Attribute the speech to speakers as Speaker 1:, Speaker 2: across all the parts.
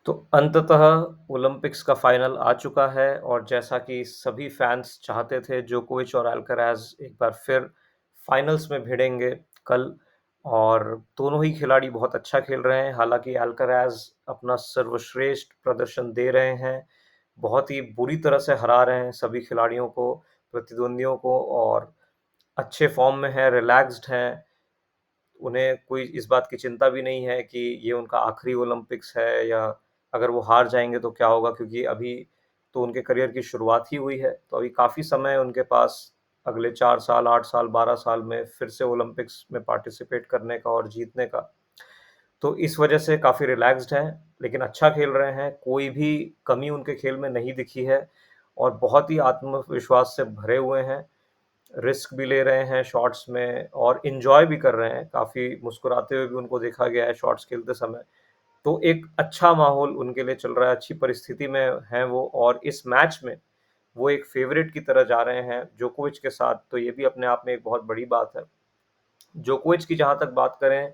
Speaker 1: तो अंततः ओलंपिक्स का फाइनल आ चुका है और जैसा कि सभी फैंस चाहते थे, जोकोविच और अल्कराज एक बार फिर फाइनल्स में भिड़ेंगे कल। और दोनों ही खिलाड़ी बहुत अच्छा खेल रहे हैं। हालांकि अल्कराज अपना सर्वश्रेष्ठ प्रदर्शन दे रहे हैं, बहुत ही बुरी तरह से हरा रहे हैं सभी खिलाड़ियों को, प्रतिद्वंदियों को, और अच्छे फॉर्म में है, रिलैक्स्ड हैं। उन्हें कोई इस बात की चिंता भी नहीं है कि ये उनका आखिरी ओलंपिक्स है, या अगर वो हार जाएँगे तो क्या होगा, क्योंकि अभी तो उनके करियर की शुरुआत ही हुई है। तो अभी काफ़ी समय है उनके पास अगले 4 साल, 8 साल, 12 साल में फिर से ओलंपिक्स में पार्टिसिपेट करने का और जीतने का। तो इस वजह से काफ़ी रिलैक्स्ड हैं, लेकिन अच्छा खेल रहे हैं, कोई भी कमी उनके खेल में नहीं दिखी है और बहुत ही आत्मविश्वास से भरे हुए हैं। रिस्क भी ले रहे हैं शॉट्स में और एन्जॉय भी कर रहे हैं, काफ़ी मुस्कुराते हुए भी उनको देखा गया है शॉट्स खेलते समय। तो एक अच्छा माहौल उनके लिए चल रहा है, अच्छी परिस्थिति में हैं वो, और इस मैच में वो एक फ़ेवरेट की तरह जा रहे हैं जोकोविच के साथ, तो ये भी अपने आप में एक बहुत बड़ी बात है। जोकोविच की जहाँ तक बात करें,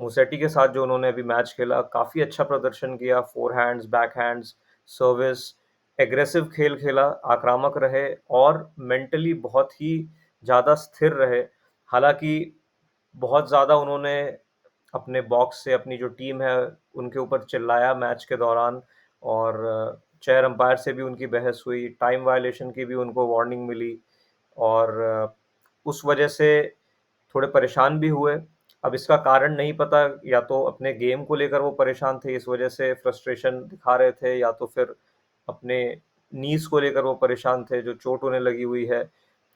Speaker 1: मुसेटी के साथ जो उन्होंने अभी मैच खेला, काफ़ी अच्छा प्रदर्शन किया, फ़ोरहैंड्स, बैकहैंड्स, सर्विस, एग्रेसिव खेल खेला, आक्रामक रहे और मेंटली बहुत ही ज़्यादा स्थिर रहे। हालाँकि बहुत ज़्यादा उन्होंने अपने बॉक्स से अपनी जो टीम है, उनके ऊपर चिल्लाया मैच के दौरान, और चेयर अंपायर से भी उनकी बहस हुई, टाइम वायलेशन की भी उनको वार्निंग मिली, और उस वजह से थोड़े परेशान भी हुए। अब इसका कारण नहीं पता, या तो अपने गेम को लेकर वो परेशान थे, इस वजह से फ्रस्ट्रेशन दिखा रहे थे, या तो फिर अपने नीज़ को लेकर वो परेशान थे, जो चोट उन्हें लगी हुई है,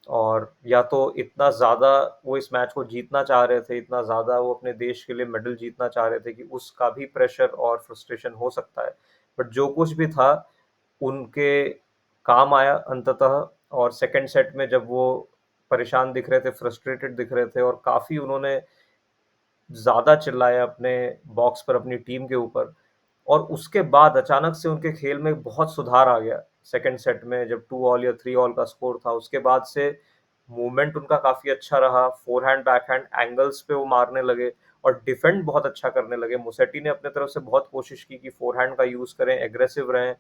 Speaker 1: और या तो इतना ज़्यादा वो इस मैच को जीतना चाह रहे थे, इतना ज़्यादा वो अपने देश के लिए मेडल जीतना चाह रहे थे कि उसका भी प्रेशर और फ्रस्ट्रेशन हो सकता है। बट जो कुछ भी था, उनके काम आया अंततः। और सेकंड सेट में जब वो परेशान दिख रहे थे, फ्रस्ट्रेटेड दिख रहे थे, और काफ़ी उन्होंने ज़्यादा चिल्लाया अपने बॉक्स पर अपनी टीम के ऊपर, और उसके बाद अचानक से उनके खेल में बहुत सुधार आ गया। सेकंड सेट में जब 2 ऑल या 3 ऑल का स्कोर था, उसके बाद से मूवमेंट उनका काफ़ी अच्छा रहा, फ़ोरहैंड, बैकहैंड एंगल्स पे वो मारने लगे और डिफेंड बहुत अच्छा करने लगे। मुसेटी ने अपने तरफ से बहुत कोशिश की कि फ़ोरहैंड का यूज़ करें, एग्रेसिव रहें,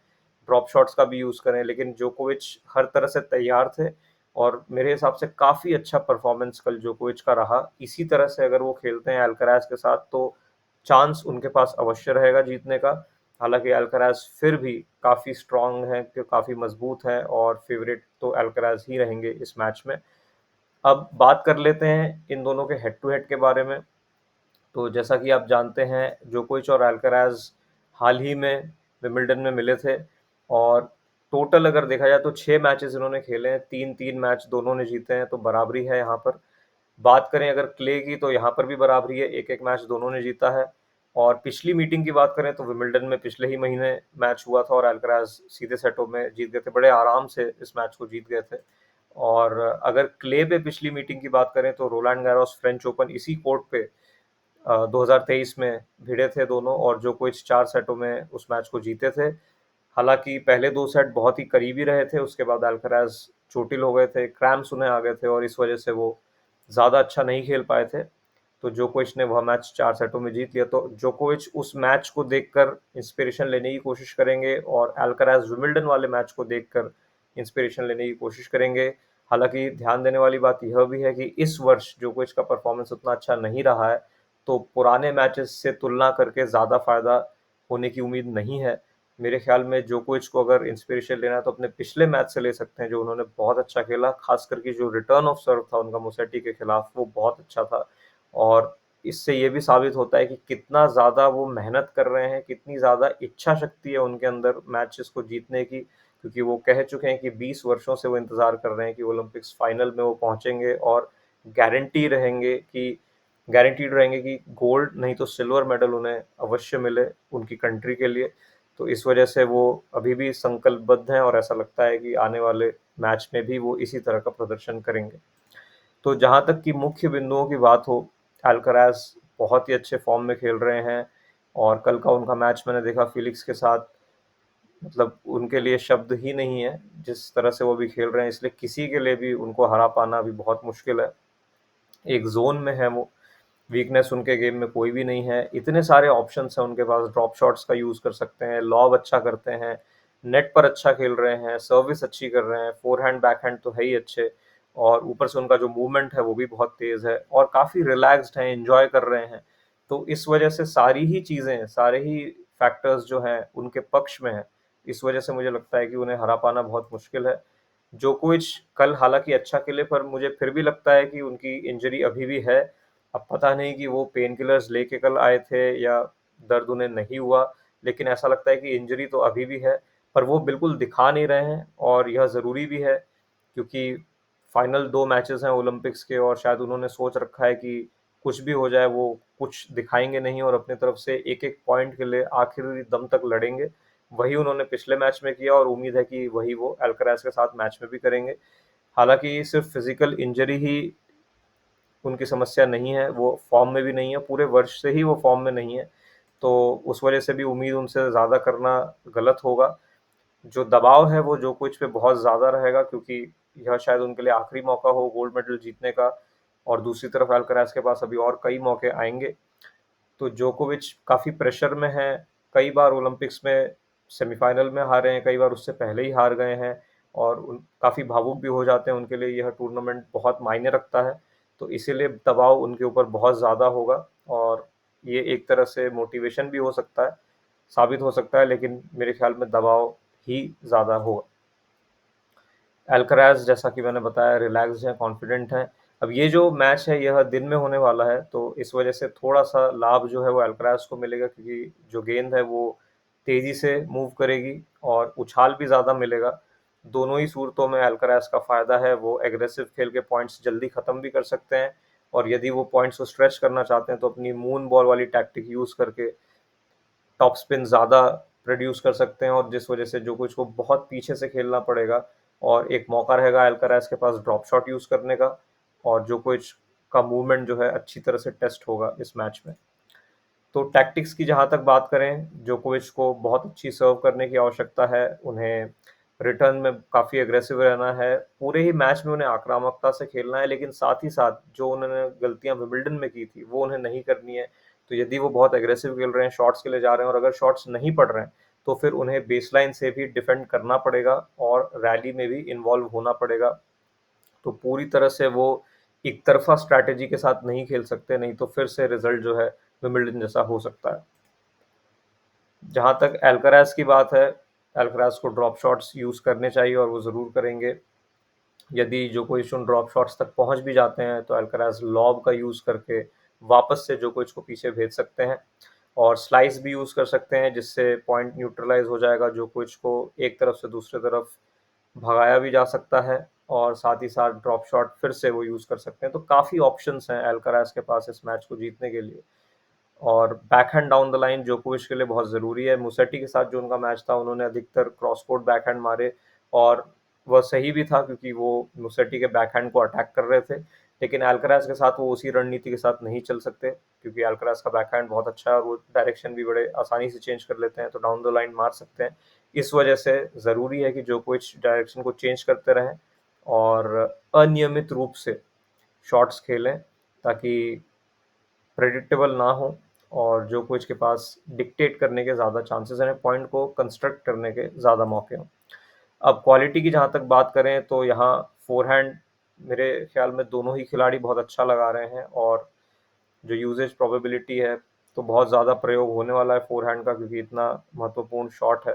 Speaker 1: ड्रॉप शॉट्स का भी यूज़ करें, लेकिन जोकोविच हर तरह से तैयार थे और मेरे हिसाब से काफ़ी अच्छा परफ़ॉर्मेंस कल जोकोविच का रहा। इसी तरह से अगर वो खेलते हैं अल्कराज के साथ, तो चांस उनके पास अवश्य रहेगा जीतने का। हालाँकि अल्कराज फिर भी काफ़ी स्ट्रॉन्ग हैं, कि काफ़ी मज़बूत हैं, और फ़ेवरेट तो अल्कराज ही रहेंगे इस मैच में। अब बात कर लेते हैं इन दोनों के हेड टू हेड के बारे में। तो जैसा कि आप जानते हैं, जोकोविच और अल्कराज हाल ही में विंबलडन में मिले थे, और टोटल अगर देखा जाए तो 6 मैचेस इन्होंने खेले हैं, 3-3 मैच दोनों ने जीते हैं, तो बराबरी है यहाँ पर। बात करें अगर क्ले की, तो यहाँ पर भी बराबरी है, 1-1 मैच दोनों ने जीता है। और पिछली मीटिंग की बात करें तो विंबलडन में पिछले ही महीने मैच हुआ था और अल्कराज सीधे सेटों में जीत गए थे, बड़े आराम से इस मैच को जीत गए थे। और अगर क्ले पे पिछली मीटिंग की बात करें तो रोलैंड गैरोस फ्रेंच ओपन इसी कोर्ट पे 2023 में भिड़े थे दोनों, और जोकोविच 4 सेटों में उस मैच को जीते थे। हालाँकि पहले 2 सेट बहुत ही करीबी रहे थे, उसके बाद अल्कराज चोटिल हो गए थे, क्रैम्प्स उन्हें आ गए थे, और इस वजह से वो ज़्यादा अच्छा नहीं खेल पाए थे। तो जोकोविच ने वह मैच 4 सेटों में जीत लिया। तो जोकोविच उस मैच को देखकर इंस्पिरेशन लेने की कोशिश करेंगे, और अल्कराज विंबलडन वाले मैच को देखकर इंस्पिरेशन लेने की कोशिश करेंगे। हालाँकि ध्यान देने वाली बात यह भी है कि इस वर्ष जोकोविच का परफॉर्मेंस उतना अच्छा नहीं रहा है, तो पुराने मैचेस से तुलना करके ज़्यादा फ़ायदा होने की उम्मीद नहीं है। मेरे ख्याल में जोकोविच को अगर इंस्पिरेशन लेना है तो अपने पिछले मैच से ले सकते हैं, जो उन्होंने बहुत अच्छा खेला, खास करके जो रिटर्न ऑफ सर्व था उनका मुसेटी के खिलाफ, वो बहुत अच्छा था। और इससे ये भी साबित होता है कि कितना ज़्यादा वो मेहनत कर रहे हैं, कितनी ज़्यादा इच्छा शक्ति है उनके अंदर मैचेस को जीतने की, क्योंकि वो कह चुके हैं कि 20 वर्षों से वो इंतज़ार कर रहे हैं कि ओलंपिक्स फाइनल में वो पहुँचेंगे, और गारंटी रहेंगे कि गारंटीड रहेंगे कि गोल्ड नहीं तो सिल्वर मेडल उन्हें अवश्य मिले उनकी कंट्री के लिए। तो इस वजह से वो अभी भी संकल्पबद्ध हैं, और ऐसा लगता है कि आने वाले मैच में भी वो इसी तरह का प्रदर्शन करेंगे। तो जहाँ तक कि मुख्य बिंदुओं की बात हो, अल्कराज बहुत ही अच्छे फॉर्म में खेल रहे हैं, और कल का उनका मैच मैंने देखा फिलिक्स के साथ, मतलब उनके लिए शब्द ही नहीं है, जिस तरह से वो भी खेल रहे हैं, इसलिए किसी के लिए भी उनको हरा पाना भी बहुत मुश्किल है। एक ज़ोन में है वो, वीकनेस उनके गेम में कोई भी नहीं है। इतने सारे ऑप्शंस हैं उनके पास, ड्रॉप शॉट्स का यूज़ कर सकते हैं, लॉब अच्छा करते हैं, नेट पर अच्छा खेल रहे हैं, सर्विस अच्छी कर रहे हैं, फोरहैंड, बैकहैंड तो है ही अच्छे, और ऊपर से उनका जो मूवमेंट है वो भी बहुत तेज़ है और काफ़ी रिलैक्स्ड हैं, एन्जॉय कर रहे हैं। तो इस वजह से सारी ही चीज़ें, सारे ही फैक्टर्स जो हैं उनके पक्ष में हैं। इस वजह से मुझे लगता है कि उन्हें हरा पाना बहुत मुश्किल है। जोकोविच कल हालाँकि अच्छा खेले, पर मुझे फिर भी लगता है कि उनकी इंजरी अभी भी है। अब पता नहीं कि वो पेन किलर्स लेके कल आए थे या दर्द उन्हें नहीं हुआ, लेकिन ऐसा लगता है कि इंजरी तो अभी भी है, पर वो बिल्कुल दिखा नहीं रहे हैं और यह ज़रूरी भी है, क्योंकि फाइनल 2 मैचेज़ हैं ओलंपिक्स के और शायद उन्होंने सोच रखा है कि कुछ भी हो जाए वो कुछ दिखाएँगे नहीं और अपनी तरफ से एक-एक पॉइंट के लिए आखिरी दम तक लड़ेंगे। वही उन्होंने पिछले मैच में किया और उम्मीद है कि वही वो अल्कराज के साथ मैच में भी करेंगे। हालाँकि सिर्फ़ फिज़िकल इंजरी ही उनकी समस्या नहीं है, वो फ़ॉर्म में भी नहीं है, पूरे वर्ष से ही वो फ़ॉर्म में नहीं है, तो उस वजह से भी उम्मीद उनसे ज़्यादा करना गलत होगा। जो दबाव है वो जोकोविच पे बहुत ज़्यादा रहेगा, क्योंकि यह शायद उनके लिए आखिरी मौका हो गोल्ड मेडल जीतने का, और दूसरी तरफ अल्कराज के पास अभी और कई मौके आएँगे। तो जोकोविच काफ़ी प्रेशर में हैं, कई बार ओलंपिक्स में सेमीफ़ाइनल में हारे हैं, कई बार उससे पहले ही हार गए हैं और उन काफ़ी भावुक भी हो जाते हैं, उनके लिए यह टूर्नामेंट बहुत मायने रखता है, तो इसीलिए दबाव उनके ऊपर बहुत ज़्यादा होगा और ये एक तरह से मोटिवेशन भी हो सकता है, साबित हो सकता है, लेकिन मेरे ख़्याल में दबाव ही ज़्यादा होगा। अल्कराज जैसा कि मैंने बताया रिलैक्स्ड हैं, कॉन्फिडेंट हैं। अब ये जो मैच है यह दिन में होने वाला है, तो इस वजह से थोड़ा-सा लाभ जो है वो अल्कराज को मिलेगा, क्योंकि जो गेंद है वो तेज़ी से मूव करेगी और उछाल भी ज़्यादा मिलेगा। दोनों ही सूरतों में अल्कराज का फ़ायदा है, वो एग्रेसिव खेल के पॉइंट्स जल्दी ख़त्म भी कर सकते हैं और यदि वो पॉइंट्स को स्ट्रेच करना चाहते हैं तो अपनी मून बॉल वाली टैक्टिक यूज़ करके टॉप स्पिन ज़्यादा प्रोड्यूस कर सकते हैं, और जिस वजह से जोकोविच को बहुत पीछे से खेलना पड़ेगा और एक मौका रहेगा अल्कराज के पास ड्रॉप शॉट यूज़ करने का, और जोकोविच का मूवमेंट जो है अच्छी तरह से टेस्ट होगा इस मैच में। तो टैक्टिक्स की जहाँ तक बात करें, जोकोविच को बहुत अच्छी सर्व करने की आवश्यकता है, उन्हें रिटर्न में काफ़ी एग्रेसिव रहना है, पूरे ही मैच में उन्हें आक्रामकता से खेलना है, लेकिन साथ ही साथ जो उन्होंने गलतियाँ विंबलडन में की थी, वो उन्हें नहीं करनी है। तो यदि वो बहुत एग्रेसिव खेल रहे हैं, शॉट्स के लिए जा रहे हैं और अगर शॉट्स नहीं पड़ रहे हैं, तो फिर उन्हें बेसलाइन से भी डिफेंड करना पड़ेगा और रैली में भी इन्वॉल्व होना पड़ेगा। तो पूरी तरह से वो एक तरफ़ा स्ट्रैटेजी के साथ नहीं खेल सकते, नहीं तो फिर से रिज़ल्ट जो है विंबलडन जैसा हो सकता है। जहाँ तक अल्कराज की बात है, अल्कराज को ड्रॉप शॉट्स यूज़ करने चाहिए और वो ज़रूर करेंगे। यदि जोकोविच उन ड्रॉप शॉट्स तक पहुँच भी जाते हैं, तो अल्कराज लॉब का यूज़ करके वापस से जोकोविच को पीछे भेज सकते हैं और स्लाइस भी यूज़ कर सकते हैं, जिससे पॉइंट न्यूट्रलाइज़ हो जाएगा। जोकोविच को एक तरफ से दूसरी तरफ भगाया भी जा सकता है और साथ ही साथ ड्रॉप शॉट फिर से वो यूज़ कर सकते हैं। तो काफ़ी ऑप्शंस हैं अल्कराज के पास इस मैच को जीतने के लिए। और बैकहैंड डाउन द लाइन जोकोविच के लिए बहुत ज़रूरी है। मुसेटी के साथ जो उनका मैच था, उन्होंने अधिकतर क्रॉस कोर्ट बैकहैंड मारे और वह सही भी था, क्योंकि वो मुसेटी के बैकहैंड को अटैक कर रहे थे। लेकिन अल्कराज के साथ वो उसी रणनीति के साथ नहीं चल सकते, क्योंकि अल्कराज का बैकहैंड बहुत अच्छा है और वो डायरेक्शन भी बड़े आसानी से चेंज कर लेते हैं, तो डाउन द लाइन मार सकते हैं। इस वजह से ज़रूरी है कि जोकोविच डायरेक्शन को चेंज करते रहें और अनियमित रूप से शॉट्स खेलें, ताकि प्रेडिक्टेबल ना हो और जोकोविच के पास डिक्टेट करने के ज़्यादा चांसेस हैं, पॉइंट को कंस्ट्रक्ट करने के ज़्यादा मौके हों। अब क्वालिटी की जहाँ तक बात करें, तो यहाँ फ़ोरहैंड मेरे ख़्याल में दोनों ही खिलाड़ी बहुत अच्छा लगा रहे हैं और जो यूसेज प्रोबेबिलिटी है, तो बहुत ज़्यादा प्रयोग होने वाला है फ़ोरहैंड का, क्योंकि इतना महत्वपूर्ण शॉट है।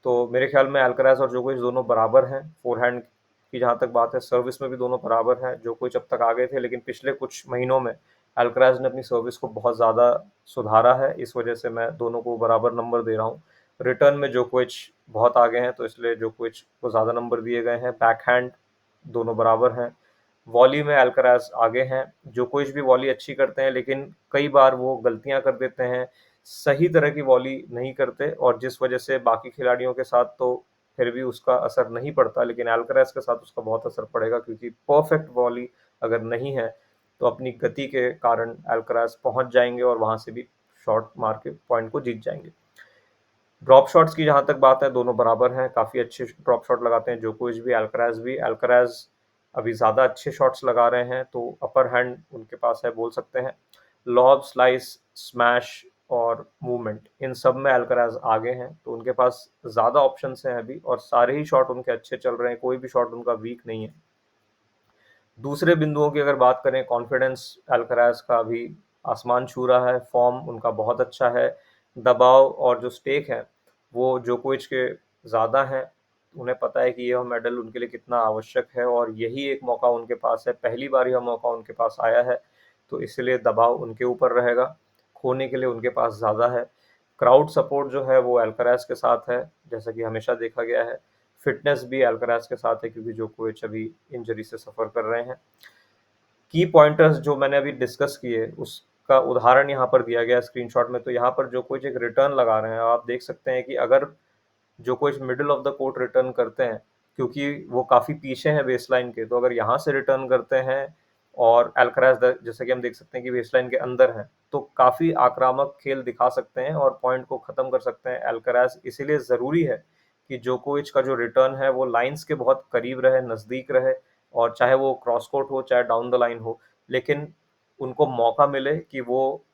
Speaker 1: तो मेरे ख़्याल में अल्कराज और जोकोविच दोनों बराबर हैं। फ़ोरहैंड की जहाँ तक बात है, सर्विस में भी दोनों बराबर हैं। जोकोविच अब तक आगे थे, लेकिन पिछले कुछ महीनों में अल्कराज ने अपनी सर्विस को बहुत ज़्यादा सुधारा है। इस वजह से मैं दोनों को बराबर नंबर दे रहा हूँ। रिटर्न में जोकोविच बहुत आगे हैं, तो इसलिए जोकोविच को ज़्यादा नंबर दिए गए हैं। बैकहैंड दोनों बराबर हैं। वॉली में अल्कराज आगे हैं। जोकोविच भी वॉली अच्छी करते हैं, लेकिन कई बार वो गलतियाँ कर देते हैं, सही तरह की वॉली नहीं करते, और जिस वजह से बाकी खिलाड़ियों के साथ तो फिर भी उसका असर नहीं पड़ता, लेकिन अल्कराज के साथ उसका बहुत असर पड़ेगा, क्योंकि परफेक्ट वॉली अगर नहीं है, तो अपनी गति के कारण अल्कराज पहुँच जाएँगे और वहाँ से भी शॉट मार के पॉइंट को जीत जाएँगे। ड्रॉप शॉट्स की जहाँ तक बात है, दोनों बराबर हैं, काफ़ी अच्छे ड्रॉप शॉट लगाते हैं जोकोविच भी, अल्कराज भी। अल्कराज अभी ज़्यादा अच्छे शॉट्स लगा रहे हैं, तो अपर हैंड उनके पास है बोल सकते हैं। लॉब, स्लाइस, स्मैश और मूवमेंट इन सब में अल्कराज आगे हैं, तो उनके पास ज़्यादा ऑप्शंस हैं अभी और सारे ही शॉट उनके अच्छे चल रहे हैं, कोई भी शॉट उनका वीक नहीं है। दूसरे बिंदुओं की अगर बात करें, कॉन्फिडेंस अल्कराज का अभी आसमान छू रहा है, फॉर्म उनका बहुत अच्छा है, दबाव और जो स्टेक है वो जोकोविच के ज़्यादा हैं। उन्हें पता है कि यह मेडल उनके लिए कितना आवश्यक है और यही एक मौका उनके पास है, पहली बार यह मौका उनके पास आया है, तो इसलिए दबाव उनके ऊपर रहेगा, खोने के लिए उनके पास ज़्यादा है। क्राउड सपोर्ट जो है वो अल्कराज के साथ है, जैसा कि हमेशा देखा गया है। फिटनेस भी अल्कराज के साथ है क्योंकि जोकोविच अभी इंजरी से सफ़र कर रहे हैं। की पॉइंटर्स जो मैंने अभी डिस्कस किए, उसका उदाहरण यहाँ पर दिया गया है स्क्रीनशॉट में, तो यहाँ पर जोकोविच एक रिटर्न लगा रहे हैं। आप देख सकते हैं कि अगर जोकोविच middle of the court return करते हैं, क्योंकि वो काफ़ी पीछे हैं बेसलाइन के, तो अगर यहाँ से रिटर्न करते हैं और अल्कराज जैसे कि हम देख सकते हैं कि बेसलाइन के अंदर हैं, तो काफ़ी आक्रामक खेल दिखा सकते हैं और पॉइंट को ख़त्म कर सकते हैं अल्कराज। इसीलिए ज़रूरी है कि जोकोविच का जो रिटर्न है वो लाइन्स के बहुत करीब रहे, नज़दीक रहे, और चाहे वो क्रॉस कोर्ट हो, चाहे डाउन द लाइन हो, लेकिन उनको मौका मिले कि वो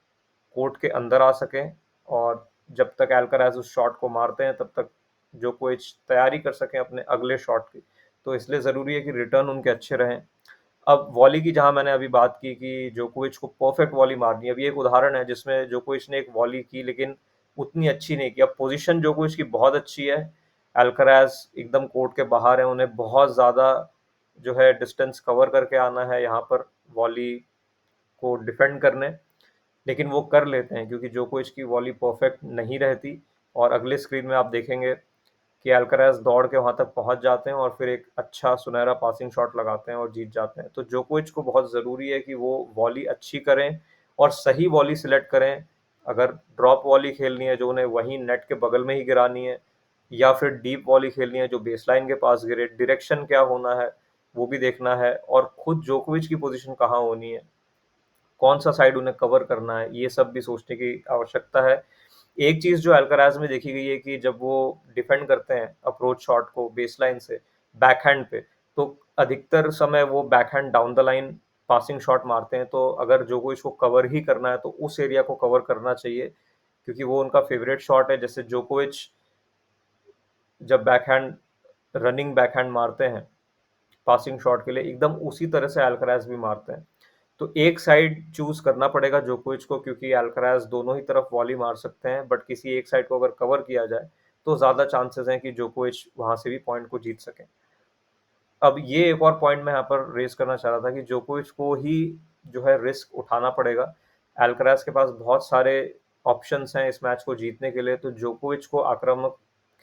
Speaker 1: कोर्ट के अंदर आ सकें, और जब तक अल्कराज उस शॉट को मारते हैं तब तक जोकोविच तैयारी कर सकें अपने अगले शॉट की। तो इसलिए ज़रूरी है कि रिटर्न उनके अच्छे रहें। अब वॉली की जहाँ मैंने अभी बात की कि जोकोविच को परफेक्ट वॉली मारनी है, अभी एक उदाहरण है जिसमें जोकोविच ने एक वॉली की लेकिन उतनी अच्छी नहीं की। अब पोजीशन जोकोविच की बहुत अच्छी है, अल्कराज एकदम कोर्ट के बाहर है, उन्हें बहुत ज़्यादा जो है डिस्टेंस कवर करके आना है यहाँ पर वॉली को डिफेंड करने, लेकिन वो कर लेते हैं क्योंकि जोकोविच की वॉली परफेक्ट नहीं रहती। और अगले स्क्रीन में आप देखेंगे कि अल्कराज दौड़ के वहाँ तक पहुँच जाते हैं और फिर एक अच्छा सुनहरा पासिंग शॉट लगाते हैं और जीत जाते हैं। तो जोकोविच को बहुत ज़रूरी है कि वो वॉली अच्छी करें और सही वॉली सिलेक्ट करें। अगर ड्रॉप वॉली खेलनी है जो उन्हें वहीं नेट के बगल में ही गिरानी है, या फिर डीप वॉली खेलनी है जो बेसलाइन के पास गिरे, डायरेक्शन क्या होना है वो भी देखना है, और खुद जोकोविच की पोजीशन कहाँ होनी है, कौन सा साइड उन्हें कवर करना है, ये सब भी सोचने की आवश्यकता है। एक चीज़ जो अल्कराज में देखी गई है कि जब वो डिफेंड करते हैं अप्रोच शॉट को बेसलाइन से बैकहैंड पे, तो अधिकतर समय वो backhand down the line passing shot मारते हैं। तो अगर जोकोविच को कवर ही करना है तो उस एरिया को कवर करना चाहिए, क्योंकि वो उनका फेवरेट शॉट है। जैसे जोकोविच जब बैकहैंड रनिंग बैकहैंड मारते हैं पासिंग शॉट के लिए, एकदम उसी तरह से अल्कराज भी मारते हैं। तो एक साइड चूज करना पड़ेगा जोकोविच को, क्योंकि अल्कराज दोनों ही तरफ वॉली मार सकते हैं, बट किसी एक साइड को अगर कवर किया जाए तो ज़्यादा चांसेस हैं कि जोकोविच वहां से भी पॉइंट को जीत सके। अब ये एक और पॉइंट मैं यहाँ पर रेज करना चाह रहा था कि जोकोविच को ही जो है रिस्क उठाना पड़ेगा। अल्कराज के पास बहुत सारे ऑप्शंस हैं इस मैच को जीतने के लिए, तो जोकोविच को आक्रामक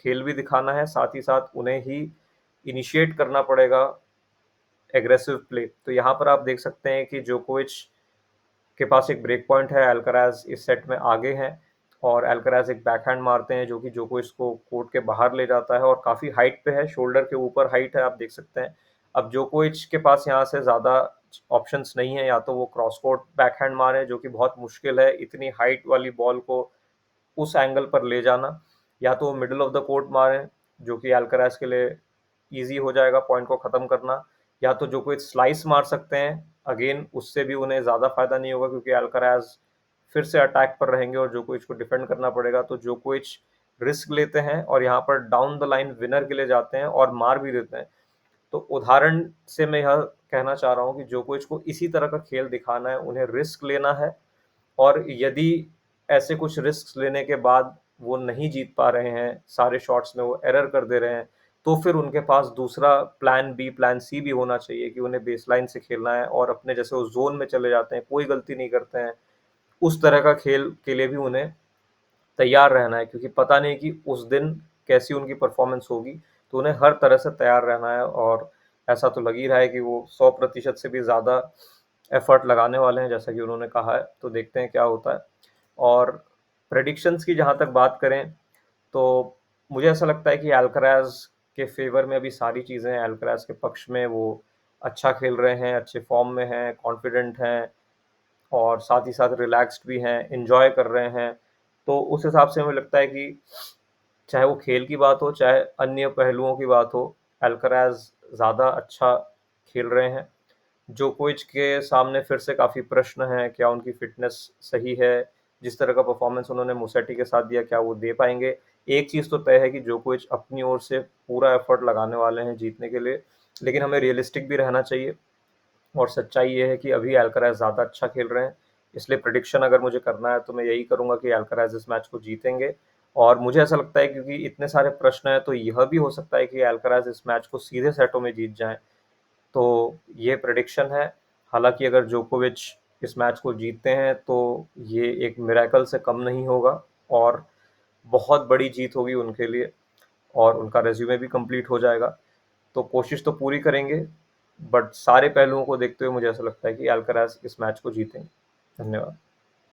Speaker 1: खेल भी दिखाना है, साथ ही साथ उन्हें ही इनिशिएट करना पड़ेगा एग्रेसिव प्ले। तो यहाँ पर आप देख सकते हैं कि जोकोविच के पास एक ब्रेक पॉइंट है, अल्कराज इस सेट में आगे हैं, और अल्कराज एक बैकहैंड मारते हैं जो कि जोकोविच को कोर्ट के बाहर ले जाता है और काफ़ी हाइट पे है, शोल्डर के ऊपर हाइट है, आप देख सकते हैं। अब जोकोविच के पास यहाँ से ज़्यादा ऑप्शंस नहीं है, या तो वो क्रॉस कोर्ट बैकहैंड मारे जो कि बहुत मुश्किल है इतनी हाइट वाली बॉल को उस एंगल पर ले जाना, या तो वो मिडल ऑफ द कोर्ट मारें जो कि अल्कराज के लिए ईजी हो जाएगा पॉइंट को ख़त्म करना, या तो जोकोविच स्लाइस मार सकते हैं। अगेन उससे भी उन्हें ज़्यादा फायदा नहीं होगा क्योंकि अल्कराज फिर से अटैक पर रहेंगे और जोकोविच को डिफेंड करना पड़ेगा। तो जोकोविच रिस्क लेते हैं और यहाँ पर डाउन द लाइन विनर के लिए जाते हैं और मार भी देते हैं। तो उदाहरण से मैं यह कहना चाह रहा हूँ कि जोकोविच को इसी तरह का खेल दिखाना है, उन्हें रिस्क लेना है, और यदि ऐसे कुछ रिस्क लेने के बाद वो नहीं जीत पा रहे हैं, सारे शॉट्स में वो एरर कर दे रहे हैं, तो फिर उनके पास दूसरा प्लान बी, प्लान सी भी होना चाहिए कि उन्हें बेसलाइन से खेलना है और अपने जैसे वो जोन में चले जाते हैं, कोई गलती नहीं करते हैं, उस तरह का खेल के लिए भी उन्हें तैयार रहना है, क्योंकि पता नहीं कि उस दिन कैसी उनकी परफॉर्मेंस होगी। तो उन्हें हर तरह से तैयार रहना है, और ऐसा तो लग ही रहा है कि वो 100% से भी ज़्यादा एफर्ट लगाने वाले हैं जैसा कि उन्होंने कहा है। तो देखते हैं क्या होता है। और प्रेडिक्शंस की जहाँ तक बात करें, तो मुझे ऐसा लगता है कि अल्कराज के फेवर में अभी सारी चीज़ें हैं, अल्कराज के पक्ष में। वो अच्छा खेल रहे हैं, अच्छे फॉर्म में हैं, कॉन्फिडेंट हैं, और साथ ही साथ रिलैक्स्ड भी हैं, एंजॉय कर रहे हैं। तो उस हिसाब से मुझे लगता है कि चाहे वो खेल की बात हो, चाहे अन्य पहलुओं की बात हो, अल्कराज ज़्यादा अच्छा खेल रहे हैं। जोकोविच के सामने फिर से काफ़ी प्रश्न हैं, क्या उनकी फ़िटनेस सही है? जिस तरह का परफ़ॉर्मेंस उन्होंने मुसेटी के साथ दिया, क्या वो दे पाएँगे? एक चीज़ तो तय है कि जोकोविच अपनी ओर से पूरा एफ़र्ट लगाने वाले हैं जीतने के लिए, लेकिन हमें रियलिस्टिक भी रहना चाहिए और सच्चाई ये है कि अभी अल्कराज़ ज़्यादा अच्छा खेल रहे हैं, इसलिए प्रेडिक्शन अगर मुझे करना है, तो मैं यही करूँगा कि अल्कराज़ इस मैच को जीतेंगे और मुझे ऐसा लगता है क्योंकि इतने सारे प्रश्न हैं, तो यह भी हो सकता है कि अल्कराज़ इस मैच को सीधे सेटों में जीत जाएँ। तो ये प्रेडिक्शन है। हालाँकि अगर जोकोविच इस मैच को जीतते हैं तो ये एक मिरेकल से कम नहीं होगा और बहुत बड़ी जीत होगी उनके लिए और उनका रिज़्यूमे भी कंप्लीट हो जाएगा। तो कोशिश तो पूरी करेंगे, बट सारे पहलुओं को देखते हुए मुझे ऐसा लगता है कि अल्कराज़ इस मैच को जीतेंगे। धन्यवाद।